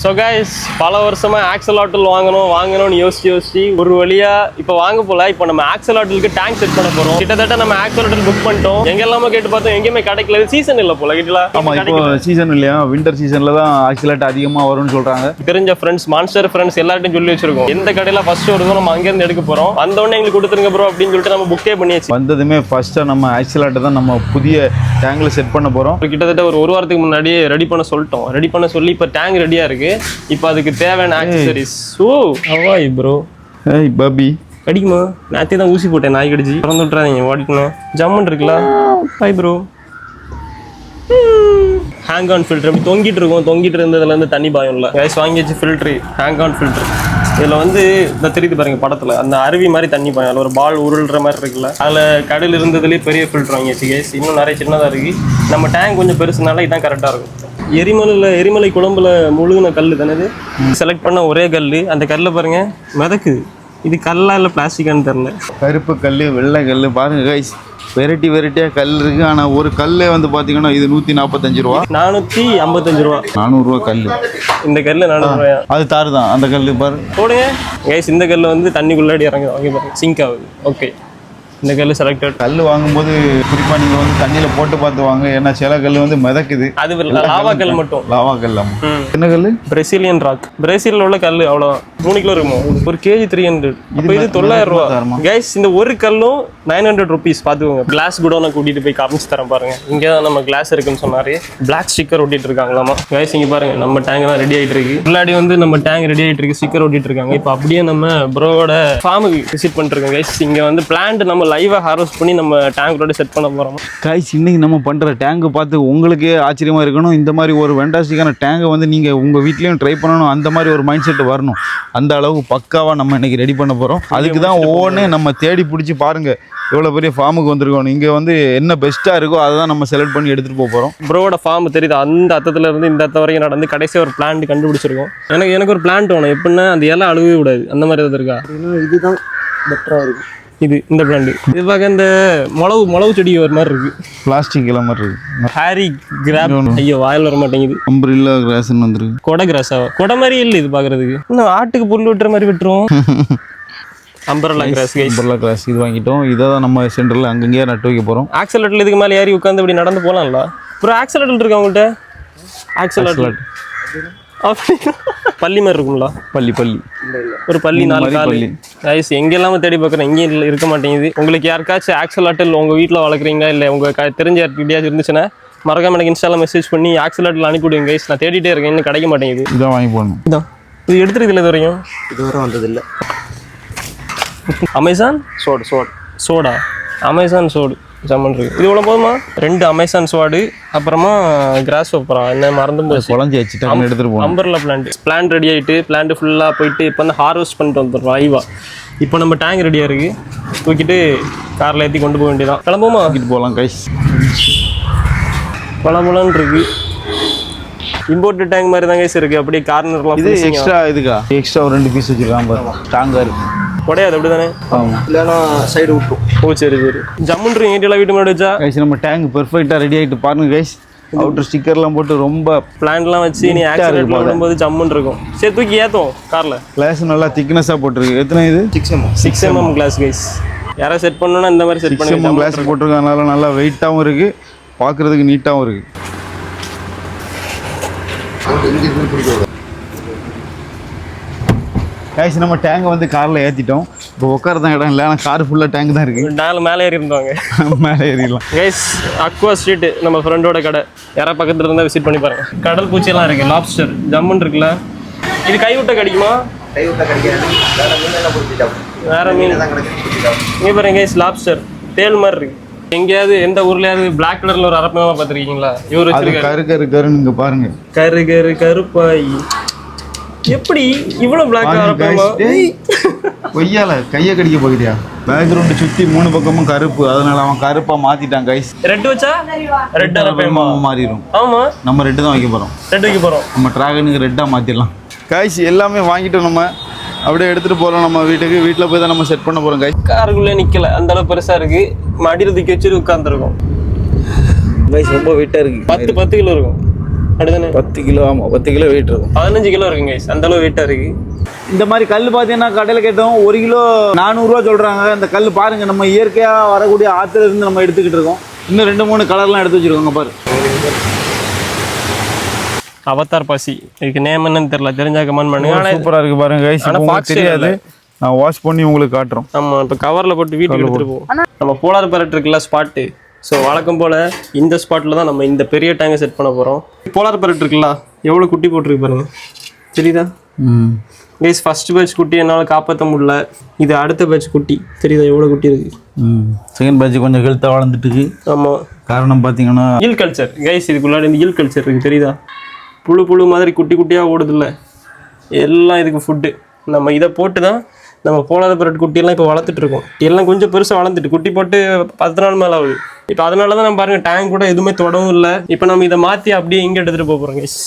So guys பல வருஷமாக ஆக்சலாட்டில் வாங்கணும்னு யோசிச்சு ஒரு வழியாக இப்போ வாங்க போல. இப்போ நம்ம ஆக்சலாட்டிலுக்கு டேங்க் செட் பண்ண போகிறோம். கிட்டத்தட்ட நம்ம ஆக்சலாட்டில் புக் பண்ணிட்டோம். எங்கெல்லாமோ கேட்டு பார்த்தோம், எங்கேயுமே கிடைக்கல. சீசன் இல்லை போல கிட்டலாம். ஆமாம், இப்போ சீசன் இல்லையா, வின்டர் சீசனில் தான் ஆக்சலாட் அதிகமாக வரும்னு சொல்கிறாங்க. தெரிஞ்ச ஃப்ரெண்ட்ஸ், மான்ஸ்டர் ஃப்ரெண்ட்ஸ் எல்லார்ட்டையும் சொல்லி வச்சிருக்கோம். எந்த கடையில் ஃபர்ஸ்ட் வருதோ நம்ம அங்கேருந்து எடுக்க போகிறோம். வந்தோடனே எங்களுக்கு கொடுத்துருங்க ப்ரோ அப்படின்னு சொல்லிட்டு நம்ம புக்கே பண்ணியாச்சு. வந்ததுமே ஃபர்ஸ்ட்டாக நம்ம ஆக்சலாட்டை தான் நம்ம புதிய டேங்கில் செட் பண்ண போகிறோம். கிட்டத்தட்ட ஒரு வாரத்துக்கு முன்னாடி ரெடி பண்ண சொல்லிட்டோம். ரெடி பண்ண சொல்லி இப்போ டேங்க் ரெடியாக இருக்குது. இப்போ அதுக்கு தேவையான ஆக்சசரிஸ். ஓ ஹவாய் ப்ரோ. ஏய் பாபி கடிக்குமா? நேற்றே தான் ஊசி போட்டேன், நாய் கடிச்சு. திறந்து விட்றாதீங்க, ஓடிக்கணும். ஜம்முன்னு இருக்குல்ல. Bye bro. Hang on filter அப்படி தொங்கிட்டு இருந்ததுலேருந்து தண்ணி பாயம் இல்லை. கேஸ் வாங்கி வச்சு ஃபில்ட்ரு, ஹேங் ஆன் ஃபில்டர். இதில் வந்து இந்த தெரியுது பாருங்க படத்தில், அந்த அருவி மாதிரி தண்ணி பாயம். அதில் ஒரு பால் உருள்ற மாதிரி இருக்குல்ல, அதில் கடையில் இருந்ததுலேயே பெரிய ஃபில்டர் வாங்கி வச்சு கேஸ். இன்னும் நிறைய சின்னதாக இருக்குது. நம்ம டேங்க் கொஞ்சம் பெருசுனால இதான் கரெக்டாக இருக்கும். எரிமலை குழம்புல முழுகின கல் தானே இது. செலக்ட் பண்ண ஒரே கல். அந்த கல்லை பாருங்க மிதக்குது. இது கல்லா இல்லை பிளாஸ்டிக்கான்னு தெரில. கருப்பு கல், வெள்ளை கல் பாருங்க கைஸ். வெரைட்டியாக கல் இருக்குது. ஆனால் ஒரு கல்லே வந்து பார்த்தீங்கன்னா இது 145 ரூபா, 455 ரூபா, 400 ரூபா கல். இந்த கல் 400 ரூபாயா? அது தாரு தான் அந்த கல். பாரு போடுங்க கைஸ். இந்த கல் வந்து தண்ணிக்குள்ளாடி இறங்கி வாங்கி பாருங்க, சிங்க் ஆகுது. ஓகே, இந்த கல் செலக்டட். கல் வாங்கும்போது குறிப்பாக நீங்கள் வந்து தண்ணியில் போட்டு பார்த்து வாங்க. ஏன்னா சில கல் வந்து மிதக்குது. அது லாவா கல் மட்டும். லாவா கல். என்ன கல்? Brazilian rock. பிரேசிலில் உள்ள கல். அவ்வளோ 3 கிலோ இருக்குமோ. ஒரு கேஜி 300. இப்போ இது 900 ரூபா கைஸ். இந்த ஒரு கல்லும் 900 ருபீஸ். பார்த்துக்கோங்க. கிளாஸ் குடோனை கூட்டிகிட்டு போய் காமிச்சு தரேன் பாருங்க. இங்கே தான் நம்ம கிளாஸ் இருக்குன்னு சொன்னாரு. பிளாக் ஸ்டிக்கர் ஒட்டிட்டு இருக்காங்களாமா கைஸ். இங்கே பாருங்க, நம்ம டேங்க் தான் ரெடி ஆகிட்டு இருக்கு. முன்னாடி வந்து நம்ம டேங்க் ரெடி ஆகிட்டு இருக்கு, ஸ்டிக்கர் ஒட்டிட்டு இருக்காங்க. இப்போ அப்படியே நம்ம ப்ரோவோட ஃபார்முக்கு விசிட் பண்ணிருக்கோம் கைஸ். இங்கே வந்து பிளான்ட் நம்ம லைவாக ஹார்வெஸ்ட் பண்ணி நம்ம டேங்கோட செட் பண்ண போகிறோம் கைஸ். இன்னைக்கு நம்ம பண்ணுற டேங்க் பார்த்து உங்களுக்கே ஆச்சரியமாக இருக்கணும். இந்த மாதிரி ஒரு வெண்டாஸ்டிக்கான டேங்கை வந்து நீங்கள் உங்கள் வீட்லேயும் ட்ரை பண்ணணும். அந்த மாதிரி ஒரு மைண்ட் செட் வரணும். அந்த அளவுக்கு பக்காவாக நம்ம இன்னைக்கு ரெடி பண்ண போகிறோம். அதுக்கு தான் ஒவ்வொன்றே நம்ம தேடி பிடிச்சி பாருங்கள் எவ்வளோ பெரிய ஃபார்முக்கு வந்திருக்கோம். இங்கே வந்து என்ன பெஸ்ட்டாக இருக்கோ அதை தான் நம்ம செலக்ட் பண்ணி எடுத்துகிட்டு போக போகிறோம். ப்ரோவோட ஃபார்ம் தெரியுது. அந்த அத்தத்துல இருந்து இந்த அத்த வரைக்கும் நடந்து கடைசியாக ஒரு பிளான்ட் கண்டுபிடிச்சிருக்கோம். எனக்கு ஒரு பிளான்ட் வேணும். எப்படின்னா அந்த இலை அழுகவே கூடாது. அந்த மாதிரி எதாவது இருக்கா? இதுதான் பெட்டராக இருக்கும். இந்த பிளான்ட். இது பார்க்க இந்த மிளகு செடி ஒரு மாதிரி இருக்கு. பிளாஸ்டிக் இலை மாதிரி இருக்கு. ஹாரி கிராப். ஐயோ வாயில் வர மாட்டேங்குது. அம்பரில்லா கிராஸ்ன்னு வந்துருக்கு. கொடை கிராஸாவா? கொடை மாதிரி இல்லை இது பார்க்கறதுக்கு. இன்னும் ஆட்டுக்கு புல் விட்டுற மாதிரி விட்டுரும். Umbrella cross. அம்பரல்லா கிராஸ் இது வாங்கிட்டோம். இதை தான் நம்ம சென்டரில் அங்கங்கேயே நட்டு வைக்க போகிறோம். ஆக்சலேட்டர் இதுக்கு மேலே ஏறி உட்காந்து இப்படி நடந்து போகலாம்ல. அப்புறம் ஆக்சலேட்டர் இருக்கா உங்கள்கிட்ட? ஆக்சலேட்டர் பள்ளி மாதிரி இருக்கும்ல. பள்ளி ஒரு பள்ளி 4 கால். கைஸ் எங்கெல்லாம தேடி பார்க்குறேன், எங்கேயும் இருக்க மாட்டேங்குது. உங்களுக்கு யாருக்காச்சும் ஆக்சலாட்டில் உங்கள் வீட்டில் வளர்க்குறீங்களா இல்லை உங்கள் தெரிஞ்ச யார்கிட்டயாச்சும் இருந்துச்சுன்னா மறக்காம எனக்கு இன்ஸ்டாவில் மெசேஜ் பண்ணி ஆக்சலாட்டில் அனுப்பிவிடுங்க கைஸ். நான் தேடிட்டே இருக்கேன், இன்னும் கிடைக்க மாட்டேங்குது. இதான் வாங்கி போடணும். இதான் இது எடுத்துருக்குது. இது வரையும் வந்ததில்லை. Amazon soda. அமேசான் சோடு ஜம்மன் இருக்கு. இது இவ்வளோ போதுமா? 2 அமேசான் ஸ்வாடு, அப்புறமா கிராஸ் ஓப்பரா என்ன மறந்து போச்சு. குழஞ்சி வச்சுட்டு எடுத்துகிட்டு போகணும். அம்பர்லா பிளான்ட் ரெடி ஆகிட்டு பிளான்ட் ஃபுல்லாக போயிட்டு இப்போ வந்து ஹார்வெஸ்ட் பண்ணிட்டு வந்துடுறோம் லைவா. இப்போ நம்ம டேங்க் ரெடியாக இருக்குது. தூக்கிட்டு காரில் ஏற்றி கொண்டு போக வேண்டியதான். கிளம்புமா? தூக்கிட்டு போகலாம் கைஸ். பழமுலன்னு இருக்கு. இம்போர்ட்டட் டேங்க் மாதிரி தான் கைஸ் இருக்குது. அப்படியே கார்னர்லாம் இது எக்ஸ்ட்ரா ஒரு 2 பீஸ் வச்சுருக்காங்க. ஸ்ட்ராங்காக இருக்குது. உடையாது அப்படி தானே? ஆமாம், இல்லைன்னா சைடு விட்டுரும். ஓ சரி. ஜம்முன்னு ஏட்டியெல்லாம் வீட்டு முன்னாடி வச்சா கைஸ் நம்ம டேங்க் பெர்ஃபெக்டாக ரெடி ஆகிட்டு பாருங்க கைஸ். அவுட்டர் ஸ்டிக்கர்லாம் போட்டு ரொம்ப பிளான்ட்லாம் வச்சு நீ ஆக்சிடென்ட் பண்ணும்போது ஜம்முன்னு இருக்கும். சரி தூக்கி ஏற்றும் காரில். கிளாஸ் நல்லா திக்னஸாக போட்டிருக்கு. எத்தனை இது? 6 mm கிளாஸ் கைஸ். யாராவது செட் பண்ணணும்னா இந்த மாதிரி செட் பண்ணி 6 mm கிளாஸ் போட்டிருக்கனால நல்லா வெயிட்டாகவும் இருக்குது, பார்க்குறதுக்கு நீட்டாகவும் இருக்குது. கைஸ் நம்ம டேங்கை வந்து காரில் ஏற்றிட்டோம். இப்போ உட்காரதான் இடம் இல்லை, ஆனால் கார் ஃபுல்லாக டேங்க் தான் இருக்குது. மேலே ஏறி இருந்தாங்க. மேலே ஏறிடலாம் கைஸ். அக்வா ஸ்ட்ரீட் நம்ம ஃப்ரெண்டோட கடை. யாராவது பக்கத்தில் இருந்தால் விசிட் பண்ணி பாருங்க. கடல் பூச்சியெல்லாம் இருக்குது. லாப்ஸ்டர் ஜம்முன்னு இருக்குல்ல. இது கைவிட்ட கிடைக்குமா? வேற மீன் இங்கே பாருங்க கைஸ். லாப்ஸ்டர் தேல் மாதிரி இருக்கு. எங்கேயாவது எந்த ஊர்லயாவது பிளாக் கலர்ல ஒரு அரப்பமா பார்த்துருக்கீங்களா? இவர் வச்சிருக்காரு. கருன்னு இங்கே பாருங்க. கருப்பாய். எப்படி இவ்வளவு பிளாக் அரப்பமா? கொய்யால கையை கடிக்க போகிறியா? பேக்ரவுண்ட் சுற்றி 3 பக்கமும் கருப்பு, அதனால அவன் கருப்பா மாத்திட்டான் கைஸ். ரெட் வச்சா ரெட் அரப்பமா மாறிடும். ஆமா, நம்ம ரெட் தான் வைக்க போறோம். ரெட் வைக்க போறோம். நம்ம டிராகனுக்கு ரெட்டா மாத்திடலாம் கைஸ். எல்லாமே வாங்கிட்டோம். நம்ம அப்படியே எடுத்துட்டு போறோம் நம்ம வீட்டுக்கு. வீட்டில் போய் தான் நம்ம செட் பண்ண போறோம் கைஸ். காருக்குள்ளே நிக்கல, அந்த அளவு பெருசா இருக்கு. மடியில் தூக்கி வச்சுட்டு உட்காந்துருக்கோம் கைஸ். ரொம்ப வெயிட்டா இருக்கு. 10 கிலோ இருக்கும். அப்படிதானே? 10 கிலோ, ஆமாம் 10 கிலோ வெயிட் இருக்கும். 15 கிலோ இருக்குங்க guys. அந்த அளவு வெயிட்டா இருக்கு. இந்த மாதிரி கல் பார்த்தீங்கன்னா கடையில் கேட்டோம் 1 கிலோ 400 ரூபா சொல்கிறாங்க. இந்த கல் பாருங்க, நம்ம இயற்கையாக வரக்கூடிய ஆற்றுல இருந்து நம்ம எடுத்துக்கிட்டு இருக்கோம். இன்னும் 2-3 கலர்லாம் எடுத்து வச்சிருக்கோங்க பாரு. அவதார் பாசி, இதுக்கு நேம் என்னன்னு தெரியல, தெரிஞ்சா கமெண்ட் பண்ணுங்க. ஆனா சூப்பராக இருக்கு பாருங்க கைஸ். ஆனா இப்போ fox தெரியாது, நான் வாஷ் பண்ணி உங்களுக்கு காட்டுறோம். ஆமா, இப்போ கவர்ல போட்டு வீட்டுக்கு எடுத்துட்டு போவோம். நம்ம போலார் பேரட் இருக்குல்ல ஸ்பாட்டு, ஸோ வழக்கம் போல் இந்த ஸ்பாட்டில் தான் நம்ம இந்த பெரிய டேங்கை செட் பண்ண போகிறோம். போலார் பேரட் இருக்குல்ல, எவ்வளோ குட்டி போட்டிருக்கு பாருங்க, தெரியுதா கைஸ்? ஃபர்ஸ்ட் பேட்ச் குட்டி என்னால் காப்பாற்ற முடியல. இது அடுத்த பேட்ச் குட்டி, தெரியுதா எவ்வளோ குட்டி இருக்கு? செகண்ட் பேட்ச் கொஞ்சம் ஹெல்த்தாக வளர்ந்துட்டு இருக்கு. ஆமாம், காரணம் பார்த்தீங்கன்னா ஈல் கல்ச்சர் கைஸ். இதுக்குள்ளாடி இந்த ஈல் கல்ச்சர் இருக்குது, தெரியுதா? புழு மாதிரி குட்டி குட்டியாக ஓடுதில்ல, எல்லாம் இதுக்கு ஃபுட்டு. நம்ம இதை போட்டு தான் நம்ம போலாத பேரட் குட்டியெல்லாம் இப்போ வளர்த்துட்டு இருக்கோம். எல்லாம் கொஞ்சம் பெருசாக வளர்ந்துட்டு குட்டி போட்டு 10 நாள் மேலே ஆகுது. இப்போ அதனால தான் நம்ம பாருங்கள் டேங்க் கூட எதுவுமே தொடவும் இல்லை. இப்போ நம்ம இதை மாற்றி அப்படியே இங்கே எடுத்துகிட்டு போக போகிறோம் கைஸ்.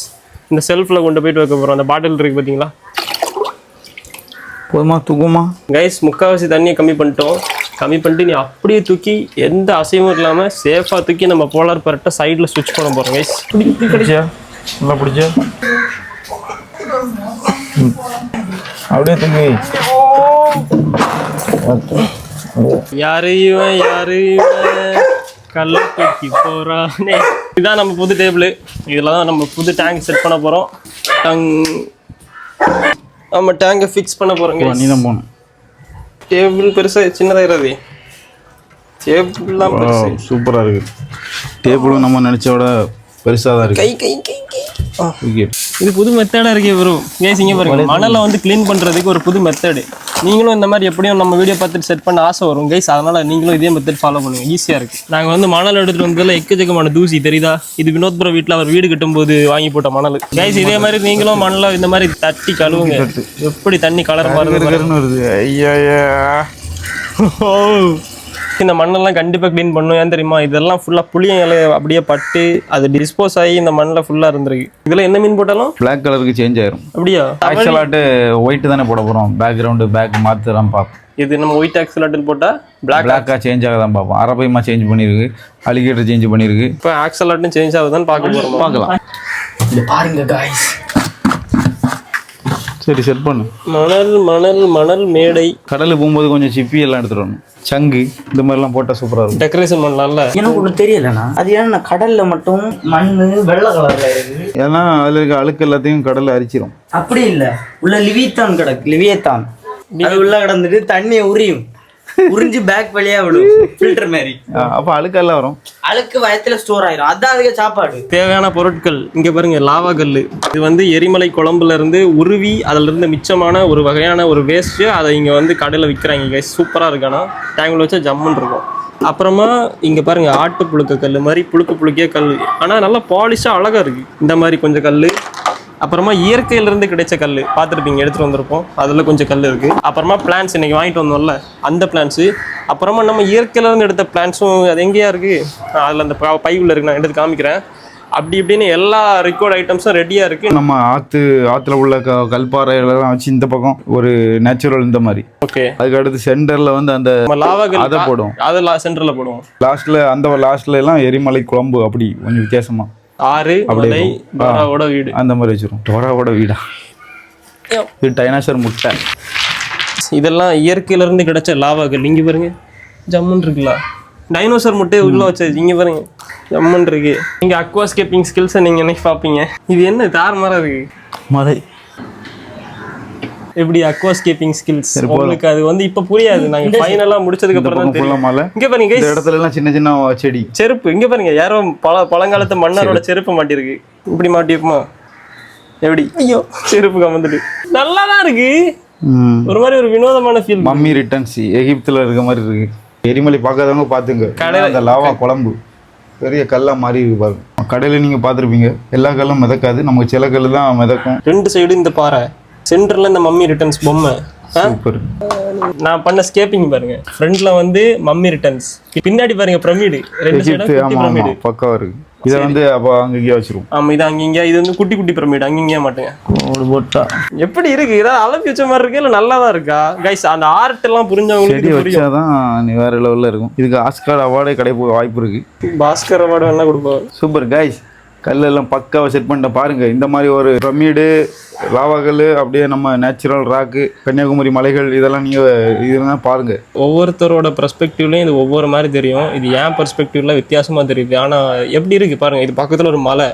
இந்த செல்ஃபில் கொண்டு போயிட்டு வைக்க போகிறோம். அந்த பாட்டில் இருக்குது பார்த்தீங்களா? போதுமா தூக்குமா கைஸ்? முக்கால்வாசி தண்ணியை கம்மி பண்ணிட்டோம். கம்மி பண்ணிட்டு நீ அப்படியே தூக்கி எந்த அசைவும் இல்லாமல் சேஃபாக தூக்கி நம்ம போலார் பேரட்டை சைடில் ஸ்விட்ச் பண்ண போகிறோம் கைஸ். பிடிச்சா நல்லா பிடிச்சா அப்படியே தூங்கி. யாரு இவன், யாரு இவன், கல்ல தூக்கி போறானே. இதுதான் நம்ம புது டேபிள். இதில் தான் நம்ம புது டேங்க் செட் பண்ண போகிறோம். நம்ம டேங்கை ஃபிக்ஸ் பண்ண போகிறோங்க. நீ தான் போகணும். டேபிள் பெருசாக சின்னதாகிறது, டேபிள்லாம் பெருசு. சூப்பராக இருக்குது. டேபிளும் நம்ம நினச்சோட பெருசாக தான் இருக்குது. கை கை கை கை. ஓகே, இது புது மெத்தடாக இருக்கே வரும் கேஸ். இங்கே பாருங்க, மணலை வந்து க்ளீன் பண்ணுறதுக்கு ஒரு புது மெத்தடு. நீங்களும் இந்த மாதிரி எப்படியும் நம்ம வீடியோ பார்த்துட்டு செட் பண்ண ஆசை வரும் கைஸ். அதனால் நீங்களும் இதே மெத்தட் ஃபாலோ பண்ணுங்க, ஈஸியாக இருக்குது. நாங்கள் வந்து மணல் எடுத்துகிட்டு வந்ததில் எக்கச்சக்கமான தூசி, தெரியுதா? இது வினோத்புர வீட்டில் அவர் வீடு கட்டும்போது வாங்கி போட்ட மணல் கைஸ். இதே மாதிரி நீங்களும் மணலை இந்த மாதிரி தட்டி கழுவுங்க. எப்படி தண்ணி கலர் வருது. ஐயா, ஓ, இந்த மண்ணெல்லாம் கண்டிப்பாக க்ளீன் பண்ணும். ஏன் தெரியுமா? இதெல்லாம் ஃபுல்லாக புளிய இலை அப்படியே பட்டு அது டிஸ்போஸ் ஆகி இந்த மண்ணில் ஃபுல்லாக இருந்திருக்கு. இதில் என்ன மீன் போட்டாலும் பிளாக் கலருக்கு சேஞ்ச் ஆயிரும். அப்படியா? ஆக்சுவலாட்டு ஒயிட் தானே போட போகிறோம். பேக்ரவுண்டு பேக் மாற்றலாம் பார்ப்போம். இது நம்ம ஒயிட் ஆக்சலாட்டில் போட்டால் பிளாக்காக சேஞ்ச் ஆக தான் பார்ப்போம். அரபைமா சேஞ்ச் பண்ணியிருக்கு, அலிகேட்டர் சேஞ்ச் பண்ணியிருக்கு. இப்போ ஆக்சலாட்டும் சேஞ்ச் ஆகுதான்னு பார்க்க போகிறோம். பார்க்கலாம். பாருங்க காய்ஸ். சரி, செட் பண்ணு. மணல் மணல் மணல் மேடை. கடலுக்கு போகும்போது கொஞ்சம் சிப்பி எல்லாம் எடுத்துட்டு வரணும். சங்கு இந்த மாதிரிலாம் போட்டால் சூப்பராக இருக்கும். டெக்கரேஷன் பண்ணலாம்ல. எனக்கு ஒன்றும் தெரியலண்ணா, அது ஏன்னா கடல்ல மட்டும் மண் வெள்ளை கலர்ல இருக்கு. ஏன்னா அதில் இருக்க அழுக்கு எல்லாத்தையும் கடலில் அரிச்சிரும். அப்படி இல்லை, உள்ள லிவியத்தான் கிடக்கு. லிவியத்தான் அது உள்ள கிடந்துட்டு தண்ணியை உறிஞ்சு பேக் வழியா விடும், ஃபில்டர் மாதிரி. அப்போ அழுக்கெல்லாம் வரும், அழுக்கு வயத்துல ஸ்டோர் ஆயிரும். அதான் அதுக்கு சாப்பாடு. தேவையான பொருட்கள் இங்கே பாருங்க, லாவா கல். இது வந்து எரிமலை குழம்புல இருந்து உருவி அதில் இருந்து மிச்சமான ஒரு வகையான ஒரு வேஸ்ட்டு. அதை இங்கே வந்து கடையில் விற்கிறாங்க கைஸ். சூப்பராக இருக்கு. ஆனால் டேங்கில் வச்சா ஜம்முன்னு இருக்கும். அப்புறமா இங்கே பாருங்க, ஆட்டு புழுக்க கல் மாதிரி புழுக்கிய கல். ஆனால் நல்லா பாலிஷாக அழகாக இருக்குது. இந்த மாதிரி கொஞ்சம் கல். அப்புறமா இயற்கையிலேருந்து கிடைச்ச கல் பார்த்துருப்பீங்க, எடுத்துகிட்டு வந்திருப்போம். அதில் கொஞ்சம் கல் இருக்குது. அப்புறமா பிளான்ஸ் இன்றைக்கி வாங்கிட்டு வந்தோம்ல, அந்த பிளான்ஸு. அப்புறமா நம்ம இயற்கையிலேருந்து எடுத்த பிளான்ஸும் அது எங்கேயா இருக்குது, அதில் அந்த பைக்குள்ளே இருக்குது, நான் எடுத்து காமிக்கிறேன். அப்படி இப்படின்னு எல்லா ரெக்கார்ட் ஐட்டம்ஸும் ரெடியாக இருக்குது. நம்ம ஆற்றுல உள்ள கல்பாறை எல்லாம் வச்சு இந்த பக்கம் ஒரு நேச்சுரல் இந்த மாதிரி. ஓகே, அதுக்கு அடுத்து சென்டரில் வந்து அந்த லாவா கல் அதை போடுவோம். அதை சென்டரில் போடுவோம். லாஸ்ட்டில் எல்லாம் எரிமலை குழம்பு அப்படி கொஞ்சம் வித்தியாசமாக. ஆறு மலை டோராவோட வீடு அந்த மாதிரி வச்சிரும். டோராவோட வீடா? இது டைனாசர் முட்டை. இதெல்லாம் இயற்கையிலேருந்து கிடைச்ச லாவாக்கள். இங்கே பாருங்க, ஜம்முன் இருக்குல்ல. டைனோசர் முட்டையை உள்ள வச்சது இங்கே பாருங்க, ஜம்முன் இருக்கு. நீங்கள் அக்வாஸ்கேப்பிங் ஸ்கில்ஸை நீங்கள் என்னைக்கு பார்ப்பீங்க? இது என்ன தாறுமாறாக இருக்கு மலை. எப்படி அக்வாஸ்கேப்பிங் ஸ்கில்ஸ் உங்களுக்கு அது வந்து இப்போ புரியாது. நாங்கள் ஃபைனலாக முடிச்சதுக்கு அப்புறம் தான் தெரியும். இங்கே பாருங்க, இந்த இடத்துல எல்லாம் சின்ன சின்ன செடி, செருப்பு. இங்கே பாருங்க, யாரோ பழங்காலத்து மன்னரோட செருப்பு மாட்டிருக்கு. இப்படி மாட்டிருக்குமா? எப்படி? ஐயோ, செருப்பு கமந்துட்டு நல்லா தான் இருக்கு. ஒரு மாதிரி ஒரு வினோதமான ஃபீல். மம்மி ரிட்டர்ன்ஸ் எகிப்துல இருக்க மாதிரி இருக்கு. எரிமலை பார்க்காதவங்க பார்த்துங்க. அந்த லாவா குழம்பு பெரிய கல்லாக மாறி இருக்கு பாருங்க. கடையில் நீங்கள் பார்த்துருப்பீங்க, எல்லா கல்லும் மிதக்காது, நமக்கு சில கல் தான் மிதக்கும். 2 சைடு இந்த பாறை, சென்டர்ல இந்த மம்மி ரிட்டர்ன்ஸ் பொம்மை. சூப்பர். நான் பண்ண ஸ்கேப்பிங் பாருங்க. ஃப்ரண்ட்ல வந்து மம்மி ரிட்டர்ன்ஸ், பின்னாடி பாருங்க பிரமிடு. 2 சைடும் பிரமிடு பக்காவா இருக்கு. இதை வந்து அப்போ அங்கேயே வச்சிருவோம். ஆமா, இது அங்கங்க. இது வந்து குட்டி குட்டி பிரமிடு, அங்கங்க மாட்டேங்க. போட்டா எப்படி இருக்கு? ஏதாவது அளப்பி வச்ச மாதிரி இருக்கு, இல்லை நல்லா தான் இருக்கா கைஸ்? அந்த ஆர்ட் எல்லாம் புரிஞ்சவங்களுக்கு வச்சாதான் நீ வேற லெவல்ல இருக்கும். இதுக்கு ஆஸ்கார் அவார்டே கிடைக்க வாய்ப்பு இருக்கு. பாஸ்கர் அவார்டு என்ன கொடுப்பாரு. சூப்பர் கைஸ், கல்லெல்லாம் பக்காவை செட் பண்ணிட்டேன் பாருங்கள். இந்த மாதிரி ஒரு பிரமிடு, லாவா கல், அப்படியே நம்ம நேச்சுரல் ராக்கு, கன்னியாகுமரி மலைகள், இதெல்லாம் நீங்கள் இதெல்லாம் பாருங்கள். ஒவ்வொருத்தரோட பெர்ஸ்பெக்டிவ்லையும் இது ஒவ்வொரு மாதிரி தெரியும். இது ஏன் பெர்ஸ்பெக்டிவ்ல வித்தியாசமாக தெரியுது. ஆனால் எப்படி இருக்குது பாருங்கள். இது பக்கத்தில் ஒரு மலை,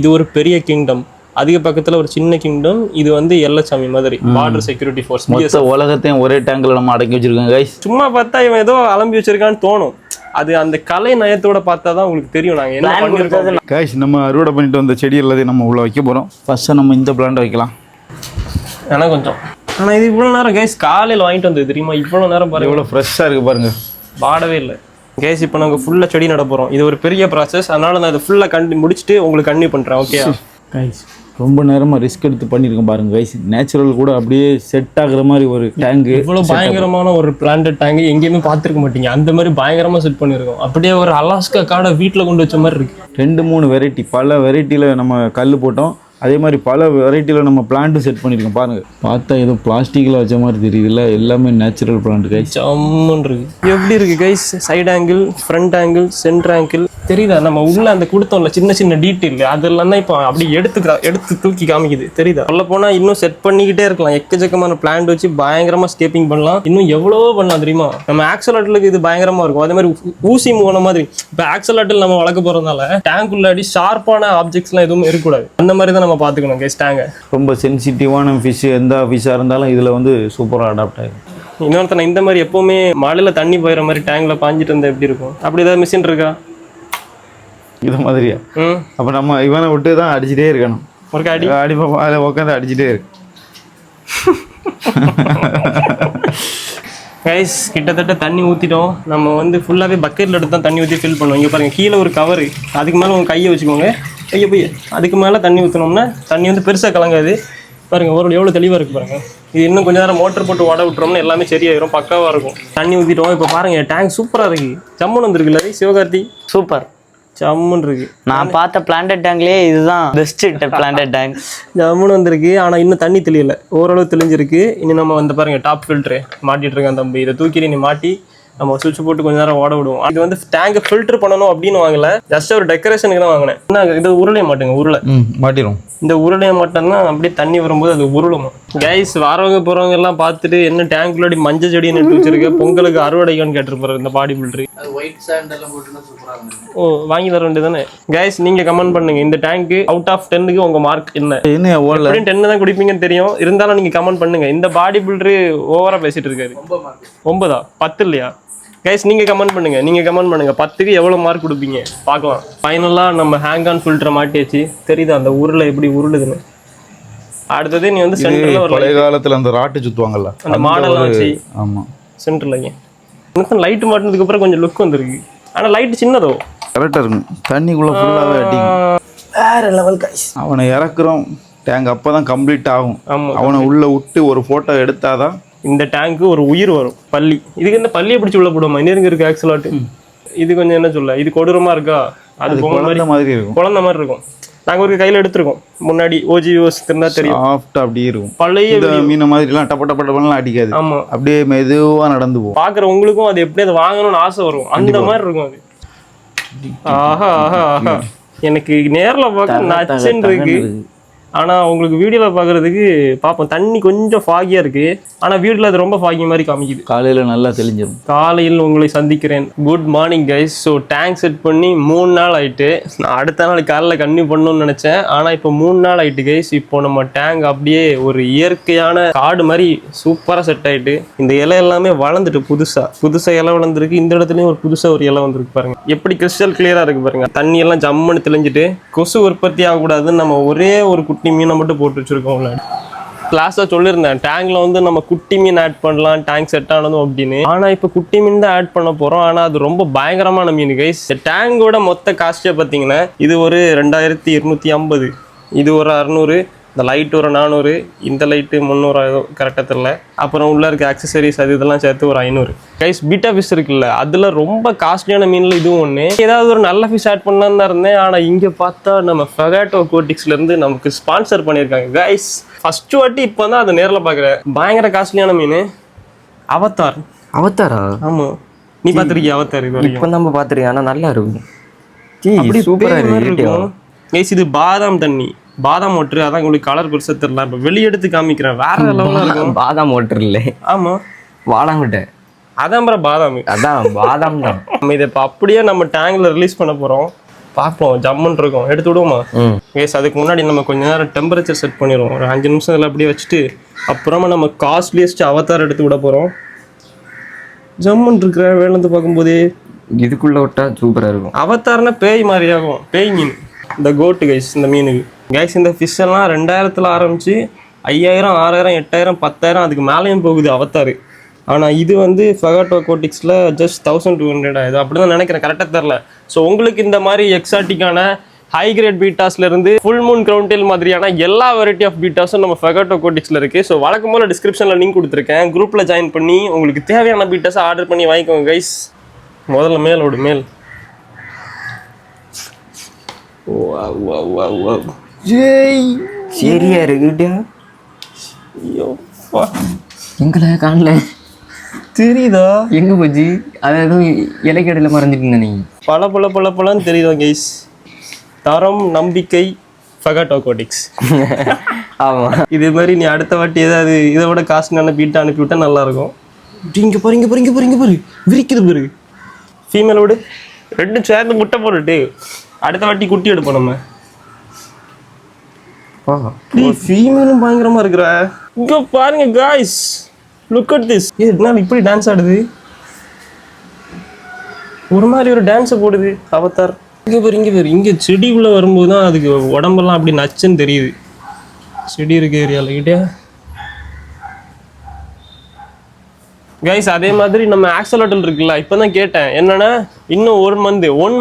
இது ஒரு பெரிய கிங்டம், அதுக்கு பக்கத்தில் ஒரு சின்ன கிங்டம், இது வந்து எல்லச்சாமி மாதிரி பார்டர் செக்யூரிட்டி ஃபோர்ஸ். மொத்த உலகத்தையும் ஒரே டேங்கில் நம்ம அடக்கி வச்சிருக்கோம் கைஸ். சும்மா பார்த்தா இவன் ஏதோ அலம்பி வச்சிருக்கான்னு தோணும். அது அந்த கலை நயத்தோட பார்த்தா தான் உங்களுக்கு தெரியும் நாங்கள் என்ன பண்ணியிருக்கோம். கைஸ் நம்ம அறுவடை பண்ணிட்டு வந்த செடி எல்லாத்தையும் நம்ம உள்ள வைக்க போகிறோம். ஃபர்ஸ்ட்டு நம்ம இந்த பிளான்ட் வைக்கலாம். ஏன்னா கொஞ்சம், ஆனால் இது இவ்வளோ நேரம் கைஸ் காலையில் வாங்கிட்டு வந்தது தெரியுமா? இவ்வளோ நேரம் பாருங்க, எவ்வளோ ஃப்ரெஷ்ஷாக இருக்குது பாருங்கள். பாடவே இல்லை கைஸ். இப்போ நாங்கள் ஃபுல்லாக செடி நட போகிறோம். இது ஒரு பெரிய ப்ராசஸ், அதனால நான் இதை ஃபுல்லாக முடிச்சுட்டு உங்களுக்கு கன்டினியூ பண்ணுறேன். ஓகே கைஸ், ரொம்ப நேரமாக ரிஸ்க் எடுத்து பண்ணியிருக்கேன் பாருங்க கைஸ். நேச்சுரல் கூட அப்படியே செட் ஆகுற மாதிரி ஒரு டேங்கு. இவ்வளோ பயங்கரமான ஒரு பிளான்டட் டேங்கு எங்கேயுமே பார்த்துருக்க மாட்டீங்க. அந்த மாதிரி பயங்கரமாக செட் பண்ணியிருக்கோம். அப்படியே ஒரு அலாஸ்கா காடை வீட்டில் கொண்டு வச்ச மாதிரி இருக்கு. 2-3 வெரைட்டி, பல வெரைட்டியில் நம்ம கல் போட்டோம். அதே மாதிரி பல வெரைட்டியில் நம்ம பிளான்ட்டும் செட் பண்ணியிருக்கோம் பாருங்கள். பார்த்தா ஏதோ பிளாஸ்டிக்கில் வச்ச மாதிரி தெரியுதுல்ல, எல்லாமே நேச்சுரல் பிளான்ட் கைஸ். சம்மன் இருக்கு. எப்படி இருக்கு guys? Side angle, front angle, centre angle தெரியுதா? நம்ம உள்ள அந்த கொடுத்தோம்ல சின்ன சின்ன டீட்டெயில், அதெல்லாம் தான் இப்போ அப்படி எடுத்து தூக்கி காமிக்குது. தெரியுதா? சொல்ல போனா இன்னும் செட் பண்ணிக்கிட்டே இருக்கலாம். எக்கச்சக்கமான பிளான்ட் வச்சு பயங்கரமா ஸ்கேப்பிங் பண்ணலாம். இன்னும் எவ்வளவோ பண்ணலாம் தெரியுமா? நம்ம ஆக்சலாட்டிலுக்கு இது பயங்கரமா இருக்கும். அதே மாதிரி ஊசி மூண மாதிரி இப்போ ஆக்சலாட்டில் நம்ம வளர்க்க போறதுனால டேங்க் உள்ளாடி ஷார்ப்பான ஆப்ஜெக்ட்ஸ்லாம் எதுவும் இருக்கக்கூடாது. அந்த மாதிரி தான் நம்ம பார்த்துக்கணும் கைஸ். டேங்க ரொம்ப சென்சிட்டிவான ஃபிஷ், எந்த ஃபிஷ்ஷாக இருந்தாலும் இதில் வந்து சூப்பராக அடாப்ட் ஆகிடும். இன்னொருத்தனை இந்த மாதிரி எப்பவுமே மழையில் தண்ணி போயிற மாதிரி டேங்க்ல பாஞ்சிட்டு இருந்தால் எப்படி இருக்கும்? அப்படி ஏதாவது மிஷின் இருக்கா இது மாதிரியா? அப்போ நம்ம இவனை விட்டு தான் அடிச்சுட்டே இருக்கணும். ஒரு அடிப்போம், அதில் உட்காந்து அடிச்சுட்டே இருக்கு. கைஸ் கிட்டத்தட்ட தண்ணி ஊற்றிட்டோம். நம்ம வந்து ஃபுல்லாகவே பக்கெட்டில் எடுத்து தான் தண்ணி ஊற்றி ஃபில் பண்ணுவோம். இங்கே பாருங்கள், கீழே ஒரு கவரு, அதுக்கு மேலே உங்கள் கையை வச்சுக்கோங்க. கையை போய் அதுக்கு மேலே தண்ணி ஊற்றினோம்னா தண்ணி வந்து பெருசாக கலங்காது. பாருங்கள் ஒரு எவ்வளோ தெளிவாக இருக்குது பாருங்கள். இது இன்னும் கொஞ்சம் நேரம் மோட்டர் போட்டு ஓட விட்டுறோம்னா எல்லாமே சரியாயிரும், பக்காவாக இருக்கும். தண்ணி ஊற்றிட்டோம். இப்போ பாருங்கள் டேங்க் சூப்பராக இருக்குது. ஜம்முன்னு வந்துருக்குல்ல சிவகார்த்தி? சூப்பர், ஜம்முன்னு இருக்கு. நான் பார்த்த பிளான்டட் டேங்க்லேயே இதுதான் பெஸ்ட் பிளான்டட் டேங்க். ஜம்முன்னு வந்திருக்கு. ஆனால் இன்னும் தண்ணி தெளியல, ஓரளவு தெளிஞ்சிருக்கு. இனி நம்ம வந்து பாருங்க டாப் ஃபில்ட்ரு மாட்டிட்டு இருக்கேன் தம்பி. இதை தூக்கி நீ மாட்டி நம்ம சுவிட்ச் போட்டு கொஞ்ச நேரம் ஓட விடுவோம். இது வந்து டேங்கை ஃபில்டர் பண்ணணும் அப்படின்னு வாங்கல, ஜஸ்ட் ஒரு டெக்கரேஷனுக்கு தான் வாங்கினேன். என்ன இது உருளைய மாட்டுங்க, உருளை மாட்டிடும். இந்த உருளைய மாட்டோம்னா அப்படியே தண்ணி வரும்போது அது உருளும். கைஸ் வரவங்க போறவங்க எல்லாம் பார்த்துட்டு என்ன டேங்க்குள்ளாடி மஞ்சள் செடி நட்டு வச்சிருக்க, பொங்கலுக்கு அறுவடைக்கான்னு கேட்டிருப்பாரு இந்த பாடி பில்டர். ஓ வாங்கி தர வேண்டியதானே? கைஸ் நீங்க கமெண்ட் பண்ணுங்க, இந்த டேங்க் அவுட் ஆஃப் 10க்கு உங்க மார்க் என்ன? 10 தான் குடிப்பீங்கன்னு தெரியும், இருந்தாலும் நீங்க கமெண்ட் பண்ணுங்க. இந்த பாடி பில்டர் ஓவரா பேசிட்டு இருக்காரு. 9 10 இல்லையா? கைஸ் நீங்க கமெண்ட் பண்ணுங்க, 10க்கு எவ்வளவு மார்க் கொடுப்பீங்க பார்க்கலாம். ஃபைனலா நம்ம ஹேங் ஆன் ஃபில்டரை மாட்டியாச்சு. தெரியுதா அந்த உருளை எப்படி உருளுதுன்னு? அடுத்தது நீ வந்து சென்டர்ல ஒரு பழைய காலத்துல அந்த ராட்டு சுத்துவாங்கல்ல, அந்த மாடல் வச்சு ஆமா சென்டர்ல இன்னும் லைட் மாட்டினதுக்கு அப்புறம் கொஞ்சம் லுக் வந்துருக்கு. ஆனா லைட் சின்னதோ கரெக்டா இருக்கும். தண்ணிக்குள்ள ஃபுல்லாவே அடிக்கும். வேற லெவல் கைஸ். அவனை இறக்குறோம், டேங்க் அப்பதான் கம்ப்ளீட் ஆகும். அவனை உள்ள விட்டு ஒரு போட்டோ எடுத்தாதான் இந்த டேங்க்கு ஒரு உயிர் வரும். பள்ளி இதுக்கு இந்த பள்ளியை பிடிச்சி உள்ள போடுமா? இன்னும் இருக்கு ஆக்சுவலாட்டு. இது கொஞ்சம் என்ன சொல்ல, இது கொடூரமா இருக்கா? அது குழந்தை மாதிரி இருக்கும், குழந்தை மாதிரி இருக்கும். நாங்க ஒரு கையில எடுத்திருக்கோம் முன்னாடி. ஓஜிஓஸ் இருந்தா தெரியும், சாஃப்ட் அப்படியே இருக்கும். பழைய மீன் மாதிரி எல்லாம் டப்ப டப்ப டப்பலாம் அடிக்காது. ஆமா, அப்படியே மெதுவா நடந்து போகும். பாக்குற உங்களுக்கும் அது எப்படி அதை வாங்கணும்னு ஆசை வரும். அந்த மாதிரி இருக்கும் அது. ஆஹா ஆஹா ஆஹா, எனக்கு நேர்ல பார்க்க நச்சுன்னு இருக்கு. ஆனால் உங்களுக்கு வீடியோவில் பார்க்குறதுக்கு பார்ப்போம் தண்ணி கொஞ்சம் ஃபாகியாக இருக்குது. ஆனால் வீட்டில் அது ரொம்ப ஃபாகி மாதிரி காமிக்குது. காலையில் நல்லா தெளிஞ்சிடும். காலையில் உங்களை சந்திக்கிறேன். Good morning guys. So tank set பண்ணி 3 நாள் ஆகிட்டு. நான் அடுத்த நாள் காலையில் கன்னியூ பண்ணணும்னு நினச்சேன். ஆனால் இப்போ 3 நாள் ஆகிட்டு கைஸ். இப்போ நம்ம டேங்க் அப்படியே ஒரு இயற்கையான காடு மாதிரி சூப்பராக செட் ஆகிட்டு. இந்த இலை எல்லாமே வளர்ந்துட்டு புதுசாக இலை வளர்ந்துருக்கு. இந்த இடத்துலையும் ஒரு புதுசாக ஒரு இலை வந்திருக்கு பாருங்க. எப்படி கிறிஸ்டல் கிளியராக இருக்குது பாருங்க. தண்ணி எல்லாம் ஜம்முன்னு தெளிஞ்சிட்டு கொசு உற்பத்தி ஆகக்கூடாதுன்னு நம்ம ஒரே ஒரு குட்டி மீனை மட்டும் போட்டு வச்சிருக்கோம். கிளாஸாக சொல்லியிருந்தேன் டேங்கில் வந்து நம்ம குட்டி மீன் ஆட் பண்ணலாம் டேங்க் செட் ஆனதும் அப்படின்னு. ஆனால் இப்போ குட்டி மீன் தான் ஆட் பண்ண போகிறோம். ஆனால் அது ரொம்ப பயங்கரமான மீன் கைஸ். டேங்கோட மொத்த காஸ்ட்டே பார்த்தீங்கன்னா இது ஒரு 2250, இது ஒரு 600, இந்த லைட் ஒரு 400, இந்த லைட்டு 300 கரெக்டாக தெரியல. அப்புறம் உள்ள இருக்க ஆக்சசரிஸ் அது இதெல்லாம் சேர்த்து ஒரு 500. கைஸ் பீட்டா ஃபிஷ் இருக்குல்ல, அதில் ரொம்ப காஸ்ட்லியான மீனில் இதுவும் ஒன்று. ஏதாவது ஒரு நல்ல ஃபிஷ் ஆட் பண்ணலான்னு தான் இருந்தேன். ஆனால் இங்கே பார்த்தா நம்ம ஃபெகாட்டோ கோட்டிக்ஸ்லேருந்து நமக்கு ஸ்பான்சர் பண்ணியிருக்காங்க கைஸ். ஃபர்ஸ்ட் வாட்டி இப்போ தான் அதை நேரில் பார்க்குறேன். பயங்கர காஸ்ட்லியான மீன் அவத்தார். அவத்தாரா? ஆமாம், நீ பார்த்துருக்கிய அவத்தார்? இது வரைக்கும் இப்போ நம்ம பார்த்துருக்கேன். ஆனால் நல்லா இருக்கும். அப்படி சூப்பராக இருக்கும். கைஸ் இது பாதாம் தண்ணி, பாதாம் வாட்டர். அதான் உங்களுக்கு கலர் பெருசாக தெரியல, இப்போ வெளியே எடுத்து காமிக்கிறேன். வேற லெவலாக இருக்கும். பாதாம் வாட்டர் இல்லை, ஆமா வாடாங்கிட்ட அதான் ப்ரோ பாதாம். அதான் பாதாம் தான். நம்ம இதை இப்போ அப்படியே நம்ம டேங்க்ல ரிலீஸ் பண்ண போறோம். பார்ப்போம், ஜம்முன்னு இருக்கும். எடுத்து விடுவோமா? கைஸ் அதுக்கு முன்னாடி நம்ம கொஞ்ச நேரம் டெம்பரேச்சர் செட் பண்ணிடுவோம். ஒரு 5 நிமிஷம் இதில் அப்படியே வச்சுட்டு அப்புறமா நம்ம காஸ்ட்லியஸ்ட் அவதார் எடுத்து விட போகிறோம். ஜம்முன்னு இருக்கிற வேலேருந்து பார்க்கும்போதே இதுக்குள்ள விட்டா சூப்பராக இருக்கும். அவதார்னா பேய் மாதிரி ஆகும். பேய் மீன், இந்த கோட்டு கைஸ். இந்த மீனுக்கு கைஸ் இந்த ஃபிஷ் எல்லாம் 2000 ஆரம்பிச்சு 5000, 6000, 8000, 10000 அதுக்கு மேலேயும் போகுது அவதார். ஆனால் இது வந்து ஃபெகாட்டோ அக்வாட்டிக்ஸில் ஜஸ்ட் 1200 இது அப்படி தான் நினைக்கிறேன், கரெக்டாக தெரில. ஸோ உங்களுக்கு இந்த மாதிரி எக்ஸாட்டிக்கான ஹை கிரேட் பீட்டாஸ்லேருந்து ஃபுல் மூன் கிரவுன் டெயில் மாதிரியான எல்லா வெரைட்டி ஆஃப் பீட்டாஸும் நம்ம ஃபெகாட்டோ அக்வாட்டிக்ஸில் இருக்குது. ஸோ வழக்கம் போல் டிஸ்கிரிப்ஷனில் லிங்க் கொடுத்துருக்கேன். குரூப்பில் ஜாயின் பண்ணி உங்களுக்கு தேவையான பீட்டாஸை ஆர்டர் பண்ணி வாங்கிக்கோங்க கைஸ். முதல்ல மேலோடு மேல். சரியா இருக்குடா. ஐயோ எங்களை காணல, தெரியுதா? எங்க போச்சு? அதாவது இலைக்கடையில் மறைஞ்சிட்டு நீ பலன்னு தெரியுதா கைஸ்? தரம், நம்பிக்கை, ஃபெகாட்டோ அக்வாட்டிக்ஸ். ஆமா, இதே மாதிரி நீ அடுத்த வாட்டி ஏதாவது இதை விட காஸ்ட்லியான பீட்டை அனுப்பிவிட்டா நல்லா இருக்கும். இங்கே பாரு விரிக்குது பாரு. ஃபீமேலோடு 2 சேர்ந்து முட்டை போட்டுட்டு அடுத்த வாட்டி குட்டி எடுப்போம் நம்ம. ஃபீமேலும் பயங்கரமா இருக்கிற. இங்க பாருங்க காய்ஸ், லுக் அட் திஸ். என்ன இப்படி டான்ஸ் ஆடுது? ஒரு மாதிரி ஒரு டான்ஸை போடுது அவதார். இங்கே பாரு இங்கே செடி உள்ள வரும்போது தான் அதுக்கு உடம்பெல்லாம் அப்படி நச்சுன்னு தெரியுது. செடி இருக்க ஏரியாவில் கிட்டே கைஸ். அதே மாதிரி நம்ம ஆக்சலோட்டல் இருக்குல்ல, இப்போ தான் கேட்டேன் என்னன்னா இன்னும் 1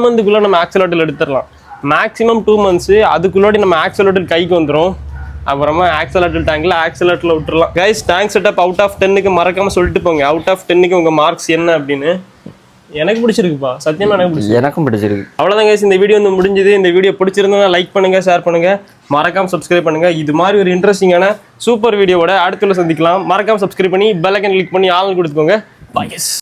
மந்த்துக்குள்ளே நம்ம ஆக்சலோட்டல் எடுத்துடலாம். மேக்ஸிமம் 2 மந்த்ஸு, அதுக்குள்ளாடி நம்ம ஆக்சலோட்டல் கைக்கு வந்துடும். அப்புறமா ஆக்சலோட்டல் டேங்கில் ஆக்சலோட்டலில் விட்டுறலாம். Guys tank setup out of 10க்கு மறக்காமல் சொல்லிட்டு போங்க. அவுட் ஆஃப் 10க்கு உங்கள் மார்க்ஸ் என்ன அப்படின்னு. எனக்கு பிடிச்சிருக்குப்பா, சத்தியமாக எனக்கு பிடிச்சிருக்கு. எனக்கும் பிடிச்சிருக்கு. அவ்வளோதான் கைஸ், இந்த வீடியோ வந்து முடிஞ்சது. இந்த வீடியோ பிடிச்சிருந்தா லைக் பண்ணுங்க, ஷேர் பண்ணுங்க, மறக்காம சப்ஸ்கிரைப் பண்ணுங்க. இது மாதிரி ஒரு இன்ட்ரெஸ்டிங்கான சூப்பர் வீடியோவோட அடுத்துல சந்திக்கலாம். மறக்காம சப்ஸ்கிரைப் பண்ணி பெல் ஐகான் கிளிக் பண்ணி ஆல் கொடுத்துக்கோங்க. Bye guys.